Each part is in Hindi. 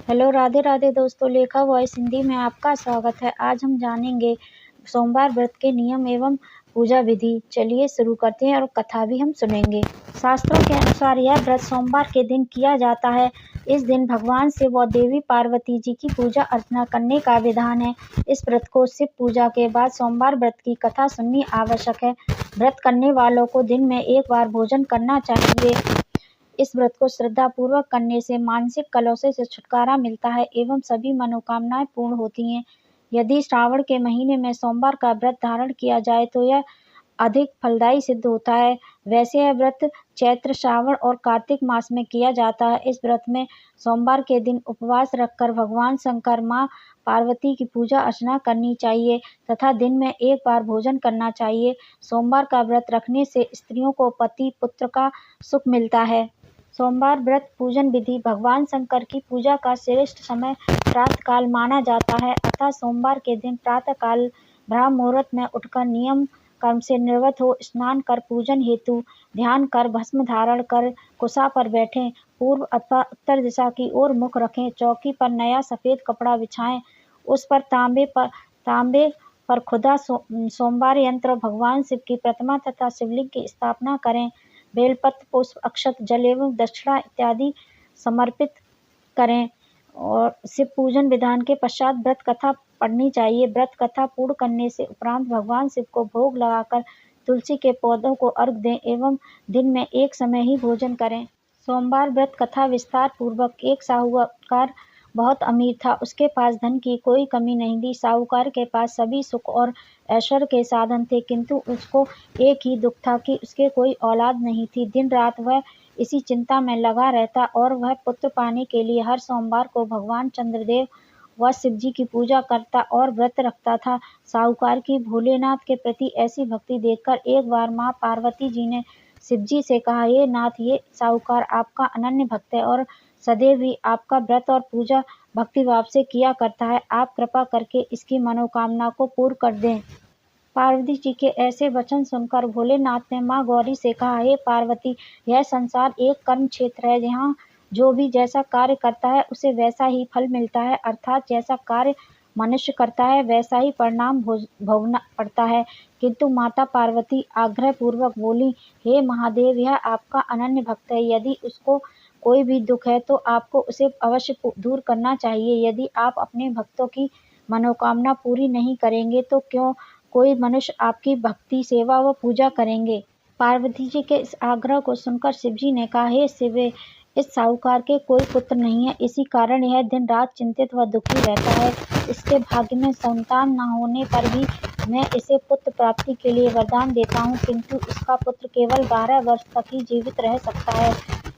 हेलो, राधे राधे दोस्तों। लेखा वॉइस हिंदी में आपका स्वागत है। आज हम जानेंगे सोमवार व्रत के नियम एवं पूजा विधि। चलिए शुरू करते हैं और कथा भी हम सुनेंगे। शास्त्रों के अनुसार यह व्रत सोमवार के दिन किया जाता है। इस दिन भगवान शिव व देवी पार्वती जी की पूजा अर्चना करने का विधान है। इस व्रत को शिव पूजा के बाद सोमवार व्रत की कथा सुननी आवश्यक है। व्रत करने वालों को दिन में एक बार भोजन करना चाहिए। इस व्रत को श्रद्धापूर्वक करने से मानसिक कलौशों से छुटकारा मिलता है एवं सभी मनोकामनाएं पूर्ण होती हैं। यदि श्रावण के महीने में सोमवार का व्रत धारण किया जाए तो यह अधिक फलदायी सिद्ध होता है। वैसे यह व्रत चैत्र, श्रावण और कार्तिक मास में किया जाता है। इस व्रत में सोमवार के दिन उपवास रखकर भगवान शंकर, माँ पार्वती की पूजा अर्चना करनी चाहिए तथा दिन में एक बार भोजन करना चाहिए। सोमवार का व्रत रखने से स्त्रियों को पति पुत्र का सुख मिलता है। सोमवार व्रत पूजन विधि। भगवान शंकर की पूजा का श्रेष्ठ समय प्रातःकाल माना जाता है, अतः सोमवार के दिन प्रातःकाल ब्रह्म मुहूर्त में उठकर नियम कर्म से निवृत्त हो स्नान कर पूजन हेतु ध्यान कर भस्म धारण कर कुशा पर बैठें। पूर्व अथवा उत्तर दिशा की ओर मुख रखें। चौकी पर नया सफेद कपड़ा बिछाएं। उस पर तांबे पर खुदा सोमवार यंत्र, भगवान शिव की प्रतिमा तथा शिवलिंग की स्थापना करें। बेलपत्र, पुष्प, अक्षत, जल एवं दक्षिणा इत्यादि समर्पित करें और शिव पूजन विधान के पश्चात व्रत कथा पढ़नी चाहिए। व्रत कथा पूर्ण करने से उपरांत भगवान शिव को भोग लगाकर तुलसी के पौधों को अर्घ दें एवं दिन में एक समय ही भोजन करें। सोमवार व्रत कथा विस्तार पूर्वक। एक साहूकार बहुत अमीर था। उसके पास धन की कोई कमी नहीं थी। साहूकार के पास सभी सुख और ऐश्वर्य के साधन थे, किंतु उसको एक ही दुख था कि उसके कोई औलाद नहीं थी। दिन रात वह इसी चिंता में लगा रहता और वह पुत्र पाने के लिए हर सोमवार को भगवान चंद्रदेव व शिव जी की पूजा करता और व्रत रखता था। साहूकार की भोलेनाथ के प्रति ऐसी भक्ति देखकर एक बार माँ पार्वती जी ने शिव जी से कहा, हे नाथ, ये साहूकार आपका अनन्य भक्त है और सदैव ही आपका व्रत और पूजा भक्ति भाव से किया करता है। आप कृपा करके इसकी मनोकामना को पूर्ण कर दें। पार्वती जी के ऐसे वचन सुनकर भोलेनाथ ने माँ गौरी से कहा, हे पार्वती, यह संसार एक कर्म क्षेत्र है, जहाँ जो भी जैसा कार्य करता है उसे वैसा ही फल मिलता है, अर्थात जैसा कार्य मनुष्य करता है वैसा ही परिणाम भोगना पड़ता है। किंतु माता पार्वती आग्रह पूर्वक बोली, हे महादेव, यह आपका अनन्य भक्त है। यदि उसको कोई भी दुख है तो आपको उसे अवश्य दूर करना चाहिए। यदि आप अपने भक्तों की मनोकामना पूरी नहीं करेंगे तो क्यों कोई मनुष्य आपकी भक्ति, सेवा व पूजा करेंगे। पार्वती जी के इस आग्रह को सुनकर शिव जी ने कहा, हे शिव, इस साहूकार के कोई पुत्र नहीं है, इसी कारण यह दिन रात चिंतित व दुखी रहता है। इसके भाग्य में संतान न होने पर भी मैं इसे पुत्र प्राप्ति के लिए वरदान देता हूँ, किंतु इसका पुत्र केवल 12 वर्ष तक ही जीवित रह सकता है।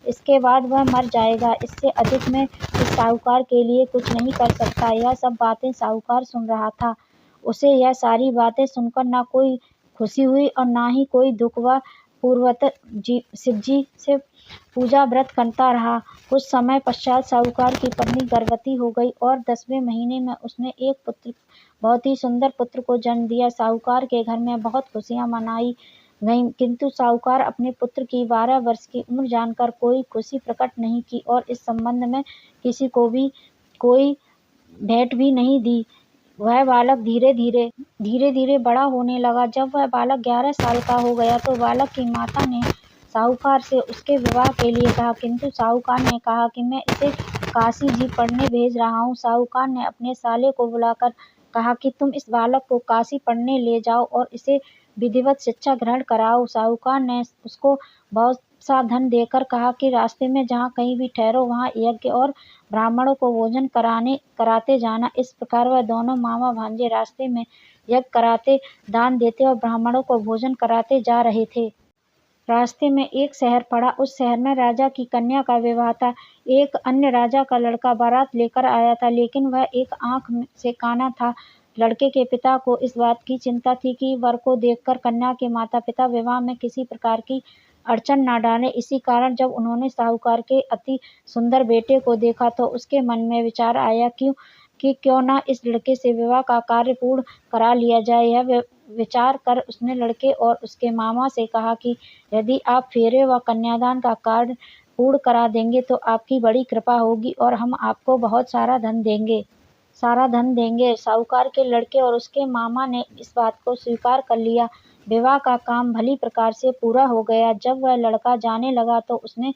इसके बाद वह मर जाएगा। इससे अधिक मैं इस साहूकार के लिए कुछ नहीं कर सकता। यह सब बातें साहूकार सुन रहा था। उसे यह सारी बातें सुनकर न कोई खुशी हुई और न ही कोई दुख। वह पूर्ववत शिव जी से पूजा व्रत करता रहा। कुछ समय पश्चात साहूकार की पत्नी गर्भवती हो गई और 10वें महीने में उसने एक पुत्र, बहुत ही सुंदर पुत्र को जन्म दिया। साहूकार के घर में बहुत खुशियां मनाई गईं, किंतु साहूकार अपने पुत्र की 12 वर्ष की उम्र जानकर कोई खुशी प्रकट नहीं की और इस संबंध में किसी को भी कोई भेंट भी नहीं दी। वह बालक धीरे धीरे बड़ा होने लगा। जब वह बालक 11 साल का हो गया तो बालक की माता ने साहूकार से उसके विवाह के लिए कहा, किंतु साहूकार ने कहा कि मैं इसे काशी जी पढ़ने भेज रहा हूँ। साहूकार ने अपने साले को बुलाकर कहा कि तुम इस बालक को काशी पढ़ने ले जाओ और इसे विधिवत शिक्षा ग्रहण कराओ। साहूकार ने उसको बहुत सा धन देकर कहा कि रास्ते में जहाँ कहीं भी ठहरो वहाँ यज्ञ और ब्राह्मणों को भोजन कराते जाना। इस प्रकार वह दोनों मामा भांजे रास्ते में यज्ञ कराते, दान देते और ब्राह्मणों को भोजन कराते जा रहे थे। रास्ते में एक शहर पड़ा। उस शहर में राजा की कन्या का विवाह था। एक अन्य राजा का लड़का बारात लेकर आया था, लेकिन वह एक आंख से काना था। लड़के के पिता को इस बात की चिंता थी कि वर को देखकर कन्या के माता पिता विवाह में किसी प्रकार की अड़चन न डालें। इसी कारण जब उन्होंने साहूकार के अति सुंदर बेटे को देखा तो उसके मन में विचार आया कि क्यों न इस लड़के से विवाह का कार्य पूर्ण करा लिया जाए। यह विचार कर उसने लड़के और उसके मामा से कहा कि यदि आप फेरे व कन्यादान का कार्य पूर्ण करा देंगे तो आपकी बड़ी कृपा होगी और हम आपको बहुत सारा धन देंगे। साहूकार के लड़के और उसके मामा ने इस बात को स्वीकार कर लिया। विवाह का काम भली प्रकार से पूरा हो गया। जब वह लड़का जाने लगा तो उसने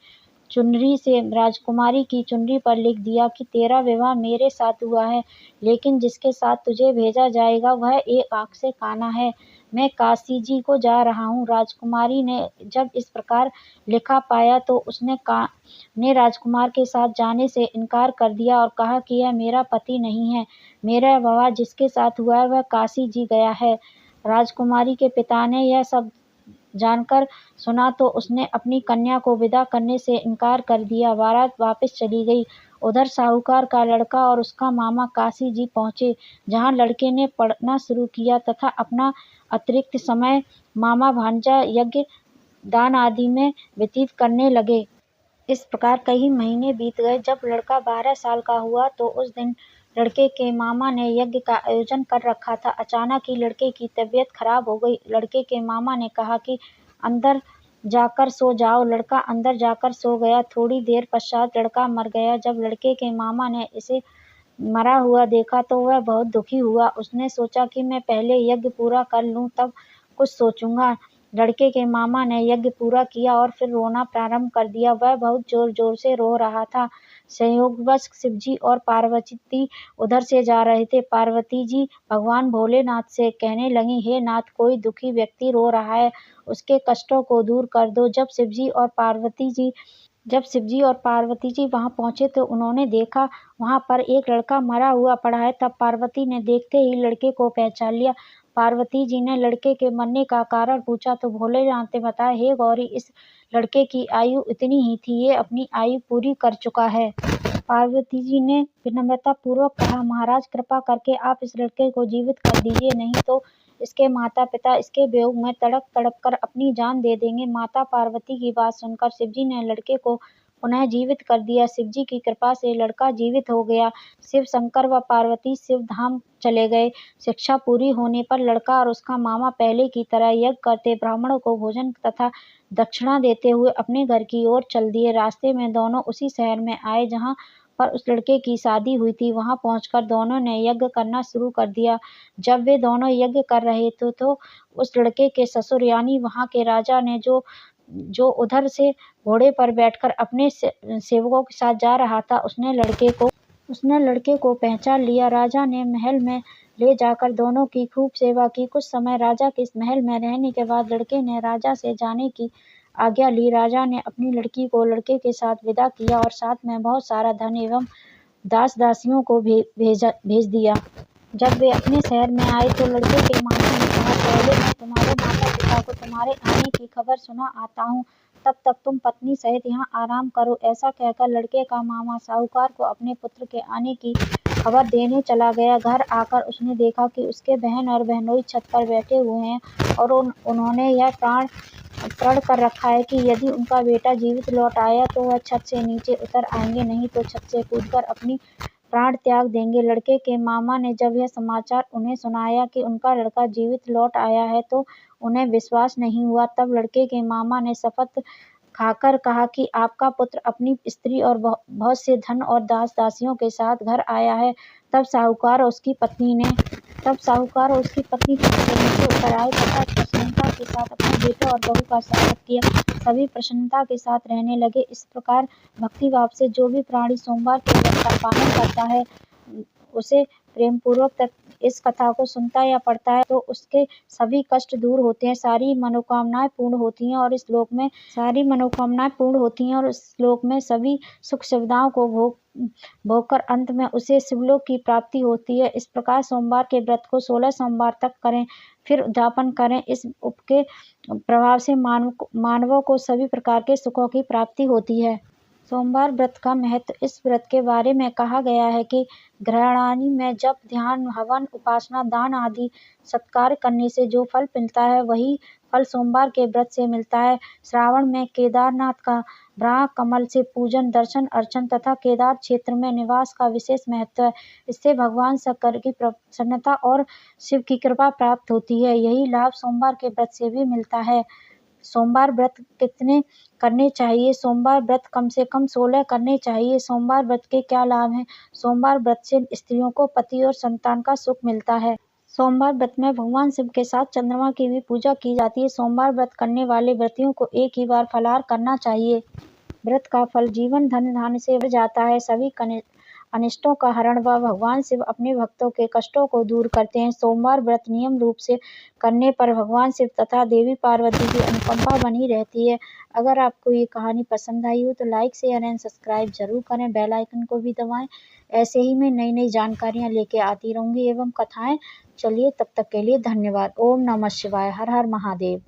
चुनरी से राजकुमारी की चुनरी पर लिख दिया कि तेरा विवाह मेरे साथ हुआ है, लेकिन जिसके साथ तुझे भेजा जाएगा वह एक आँख से काना है। मैं काशी जी को जा रहा हूँ। राजकुमारी ने जब इस प्रकार लिखा पाया तो उसने राजकुमार के साथ जाने से इनकार कर दिया और कहा कि यह मेरा पति नहीं है। मेरा विवाह जिसके साथ हुआ है वह काशी जी गया है। राजकुमारी के पिता ने यह सब जानकर सुना तो उसने अपनी कन्या को विदा करने से इनकार कर दिया। बारात वापस चली गई। उधर साहूकार का लड़का और उसका मामा काशी जी पहुँचे, जहाँ लड़के ने पढ़ना शुरू किया तथा अपना अतिरिक्त समय मामा भांजा यज्ञ दान आदि में व्यतीत करने लगे। इस प्रकार कई महीने बीत गए। जब लड़का 12 साल का हुआ तो उस दिन लड़के के मामा ने यज्ञ का आयोजन कर रखा था। अचानक ही लड़के की तबीयत खराब हो गई। लड़के के मामा ने कहा कि अंदर जाकर सो जाओ। लड़का अंदर जाकर सो गया। थोड़ी देर पश्चात लड़का मर गया। जब लड़के के मामा ने इसे मरा हुआ देखा तो वह बहुत दुखी हुआ। उसने सोचा कि मैं पहले यज्ञ पूरा कर लूं तब कुछ सोचूंगा। लड़के के मामा ने यज्ञ पूरा किया और फिर रोना प्रारंभ कर दिया। वह बहुत जोर जोर से रो रहा था। संयोगवश शिवजी और पार्वती उधर से जा रहे थे। पार्वती जी भगवान भोलेनाथ से कहने लगी, हे नाथ, कोई दुखी व्यक्ति रो रहा है, उसके कष्टों को दूर कर दो। जब शिवजी और पार्वती जी वहां पहुंचे तो उन्होंने देखा वहां पर एक लड़का मरा हुआ पड़ा है। तब पार्वती ने देखते ही लड़के को पहचान लिया। पार्वती जी ने लड़के के मरने का कारण पूछा तो भोलेनाथ ने बताया, हे गौरी, इस लड़के की आयु इतनी ही थी, ये अपनी आयु पूरी कर चुका है। पार्वती जी ने विनम्रता पूर्वक कहा, महाराज, कृपा करके आप इस लड़के को जीवित कर दीजिए, नहीं तो इसके माता पिता इसके वियोग में तड़प तड़प कर अपनी जान दे देंगे। माता पार्वती की बात सुनकर शिवजी ने लड़के को पुनः जीवित कर दिया। शिवजी की कृपा से लड़का जीवित हो गया। शिव शंकर व पार्वती शिव धाम चले गए। शिक्षा पूरी होने पर लड़का और उसका मामा पहले की तरह यज्ञ करते ब्राह्मणों को भोजन तथा दक्षिणा देते हुए अपने घर की ओर चल दिए। रास्ते में दोनों उसी शहर में आए जहाँ पर उस लड़के की शादी हुई थी। वहां पहुंचकर दोनों ने यज्ञ करना शुरू कर दिया। जब वे दोनों यज्ञ कर रहे थे तो उस लड़के के ससुर यानी वहां के राजा ने जो उधर से घोड़े पर बैठकर अपने सेवकों के साथ जा रहा था, उसने लड़के को पहचान लिया। राजा ने महल में ले जाकर दोनों की खूब सेवा की। कुछ समय राजा के इस महल में रहने के बाद लड़के ने राजा से जाने की आज्ञा ली। राजा ने अपनी लड़की को लड़के के साथ विदा किया और साथ में बहुत सारा धन एवं दास दासियों को भेज दिया। जब वे अपने शहर में आए तो लड़के के मामा ने कहा, पहले मैं तुम्हारे माता पिता को तुम्हारे आने की खबर सुना आता हूँ, तब तक तुम पत्नी सहित यहाँ आराम करो। ऐसा कहकर लड़के का मामा साहूकार को अपने पुत्र के आने की खबर देने चला गया। घर आकर उसने देखा कि उसके बहन और बहनोई छत पर बैठे हुए हैं और उन्होंने यह प्रण कर रखा है कि यदि उनका बेटा जीवित लौट आया तो वह छत से नीचे उतर आएंगे, नहीं तो छत से कूदकर अपनी प्राण त्याग देंगे। लड़के के मामा ने जब यह समाचार उन्हें सुनाया कि उनका लड़का जीवित लौट आया है तो उन्हें विश्वास नहीं हुआ। तब लड़के के मामा ने शपथ खाकर कहा कि आपका पुत्र अपनी स्त्री और बहुत से धन और दास दासियों के साथ घर आया है। तब साहूकार और उसकी पत्नी छत से नीचे उतर आए तथा प्रसन्नता के साथ अपने बेटे और बहू का स्वागत किया। सभी प्रसन्नता के साथ रहने लगे। इस प्रकार भक्तिभाव से जो भी प्राणी सोमवार के व्रत का पालन करता है, उसे प्रेम पूर्वक इस कथा को सुनता या पढ़ता है तो उसके सभी कष्ट दूर होते हैं, सारी मनोकामनाएं पूर्ण होती हैं और इस लोक में सभी सुख सुविधाओं को भोगकर अंत में उसे शिवलोक की प्राप्ति होती है। इस प्रकार सोमवार के व्रत को 16 सोमवार तक करें, फिर उद्यापन करें। इस उप के प्रभाव से मानवों को सभी प्रकार के सुखों की प्राप्ति होती है। सोमवार व्रत का महत्व। इस व्रत के बारे में कहा गया है कि ग्रहणादि में जप, ध्यान, हवन, उपासना, दान आदि सत्कार्य करने से जो फल मिलता है वही फल सोमवार के व्रत से मिलता है। श्रावण में केदारनाथ का ब्रह्म कमल से पूजन, दर्शन, अर्चन तथा केदार क्षेत्र में निवास का विशेष महत्व है। इससे भगवान शंकर की प्रसन्नता और शिव की कृपा प्राप्त होती है। यही लाभ सोमवार के व्रत से भी मिलता है। सोमवार व्रत कितने करने चाहिए? सोमवार व्रत कम से कम 16 करने चाहिए। सोमवार व्रत के क्या लाभ हैं? सोमवार व्रत से स्त्रियों को पति और संतान का सुख मिलता है। सोमवार व्रत में भगवान शिव के साथ चंद्रमा की भी पूजा की जाती है। सोमवार व्रत करने वाले व्रतियों को एक ही बार फलाहार करना चाहिए। व्रत का फल जीवन धन धान्य से भर जाता है। सभी अनिष्टों का हरण व भगवान शिव अपने भक्तों के कष्टों को दूर करते हैं। सोमवार व्रत नियम रूप से करने पर भगवान शिव तथा देवी पार्वती की अनुकंपा बनी रहती है। अगर आपको ये कहानी पसंद आई हो तो लाइक शेयर एंड सब्सक्राइब जरूर करें, बेल आइकन को भी दबाएं। ऐसे ही मैं नई नई जानकारियां लेके आती रहूंगी एवं कथाएं। चलिए तब तक के लिए धन्यवाद। ओम नमः शिवाय। हर हर महादेव।